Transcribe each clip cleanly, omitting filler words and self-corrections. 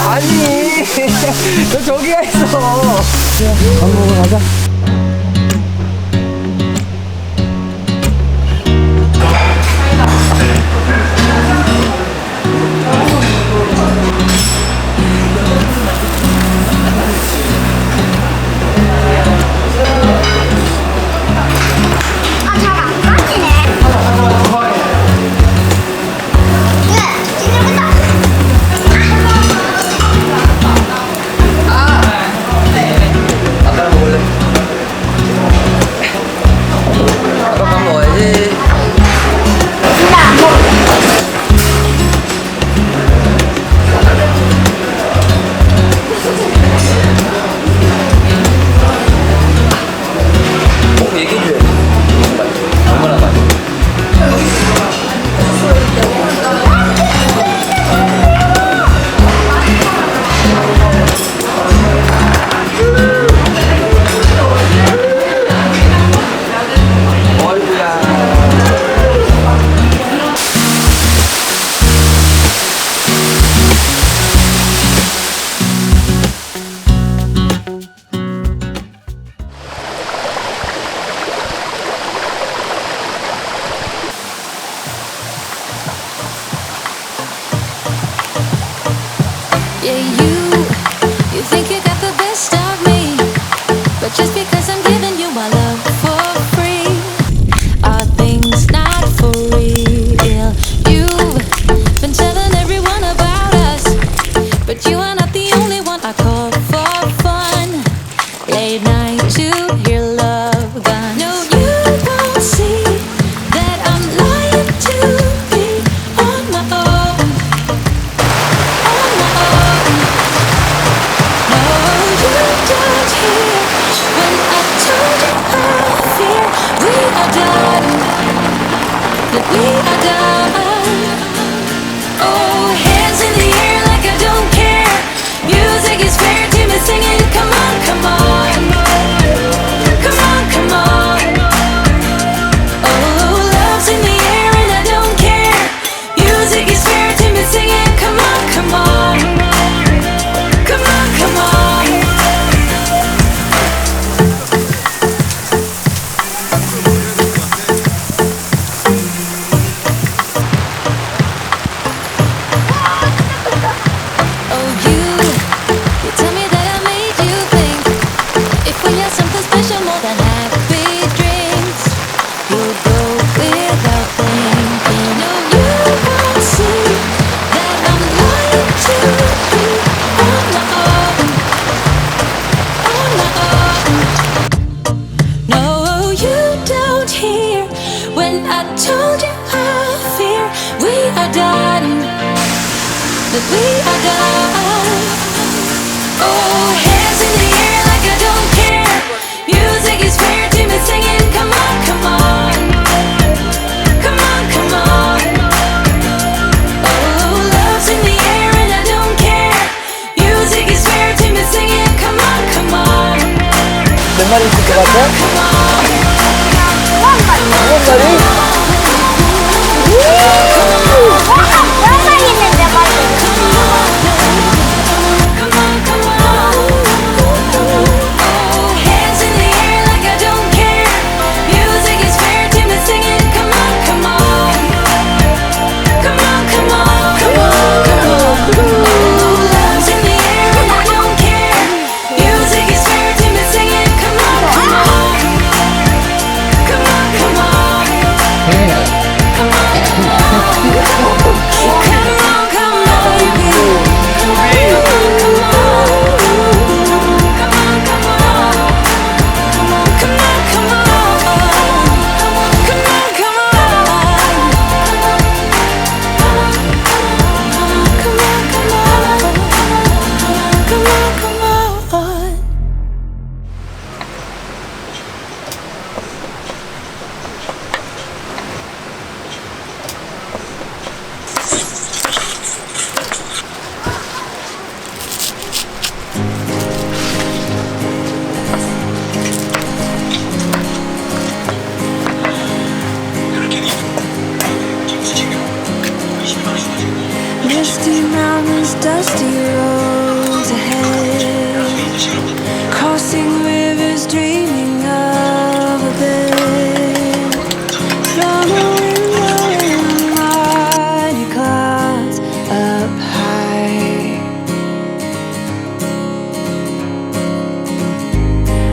아니, 너 저기 가 있어. 밥 먹으러 가자. Yeah, you think you got the best of me, but just because I'm giving you my love for free, are things not for real? You've been telling everyone about us, but you are not the only one I call for fun. Late night to hear love gun. No, you won't see that I'm lying to be on my own. On my own. No, you don't hear when I told you I fear we are done. That we are done. Oh, hands in the air like I don't care. Music is fair to me singing. Come on, come on. Come on, come on. Oh, love's in the air and I don't care. Music is fair to me singing. Come on, come on. Come on, come on. Oh, you tell me that I made you think. If we had something special more than happy drinks, you'll go without thinking. No, you won't see that I'm lying to be on my own. On my own. No, you don't hear when I told you I fear we are done. That we are done. Oh, hands in the air like I don't care. Music is fair to me singing. Come on, come on. Come on, come on. Oh, love's in the air and I don't care. Music is fair to me singing. Come on, come on. 몇 마리 있을 것 같아? Come on. 한 마리? Come on, come on. Oh, hands in the air like I don't care. Music is fair to me singing. Come on, come on. Come on, come on. Come on, come on. Oh, love's in the air and I don't care. Music is fair to me singing. Come on, come on. dusty roads ahead, crossing rivers, dreaming of a bed. From a window in the mighty clouds up high,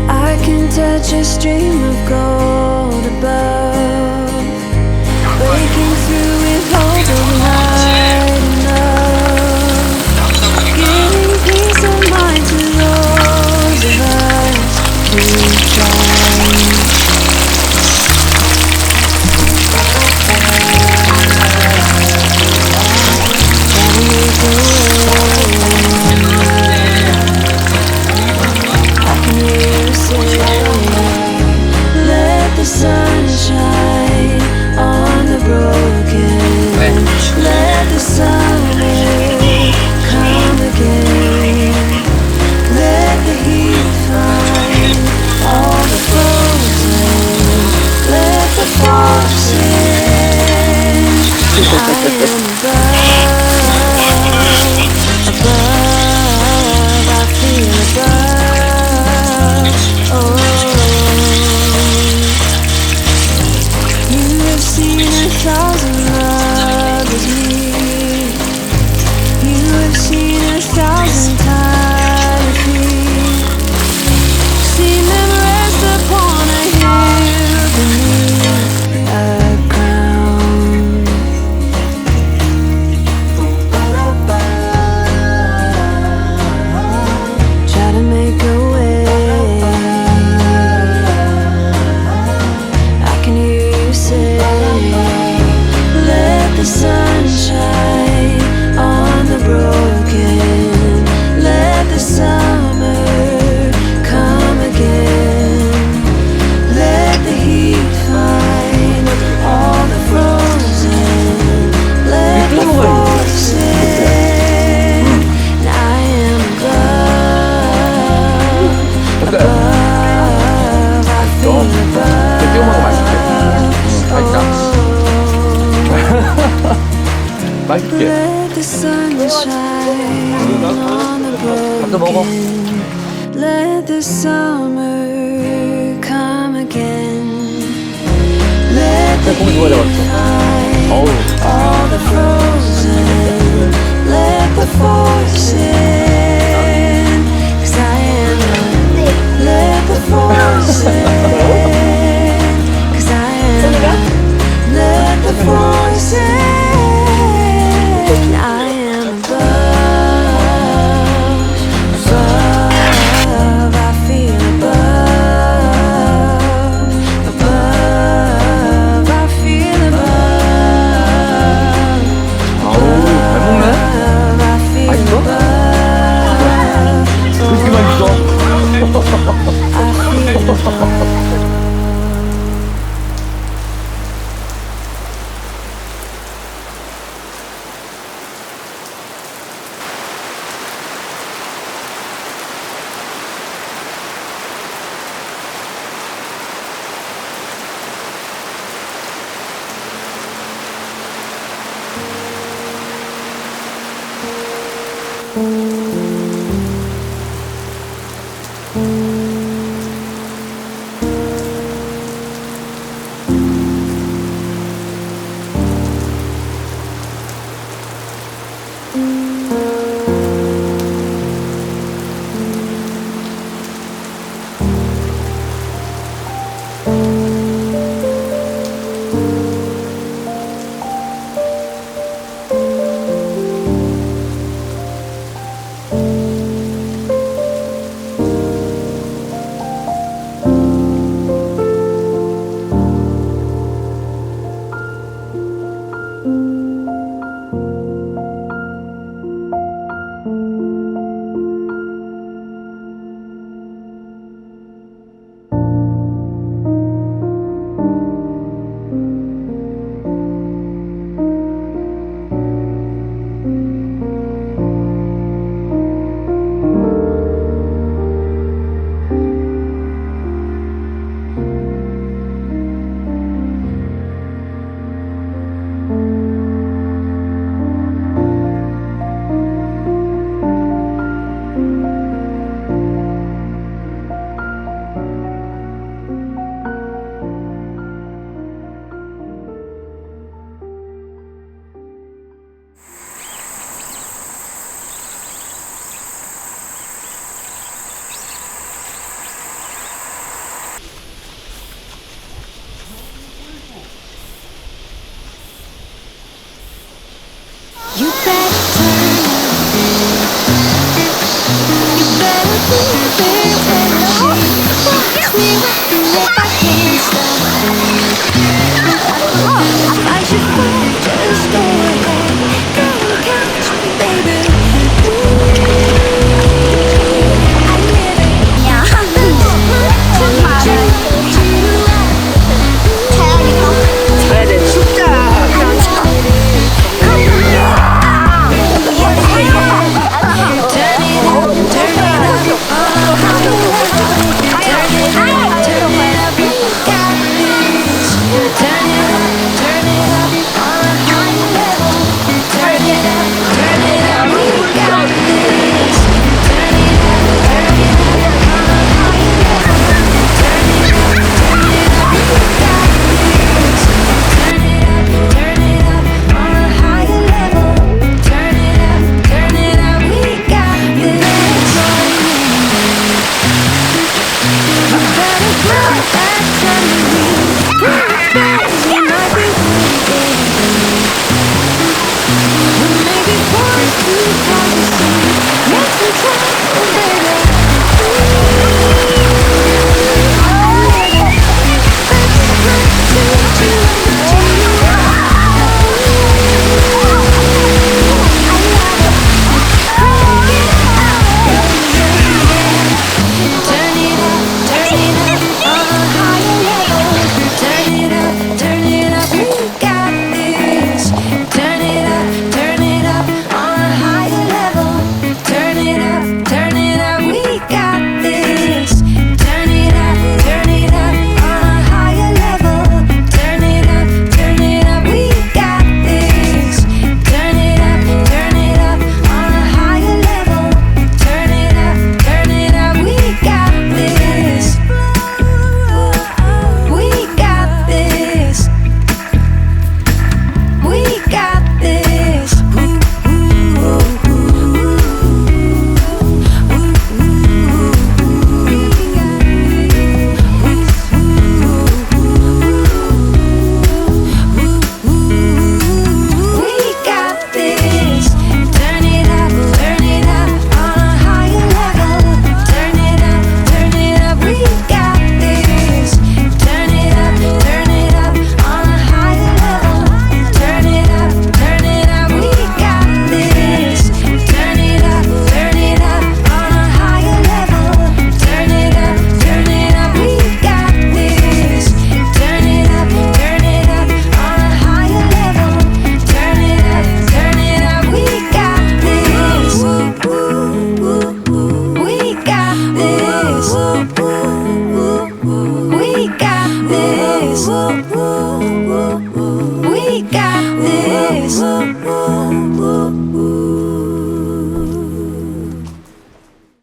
I can touch a stream of gold above, breaking through with hope of light enough, giving peace of mind to those of us who try. Let the sun shine on the broken. Let the summer come again. Let the heat find all the frozen. Let the force in. I am above, I feel above. Oh. You have seen 1,000 lovers meet. You have seen 1,000 tired feet. Seen them rest upon a hill beneath a crown. Try to make a way. I can hear you say, let the sun shine on the broken. Let the summer come again. Let the heat find all the frozen. Let the force in. And I am above, I feel above. 맛있게. Let the sun shine on the 밥도 먹어. broken. Let the summer come again. Let the 고기 누가 heat 잡았어? find 어우. all the frozen. Let the force in.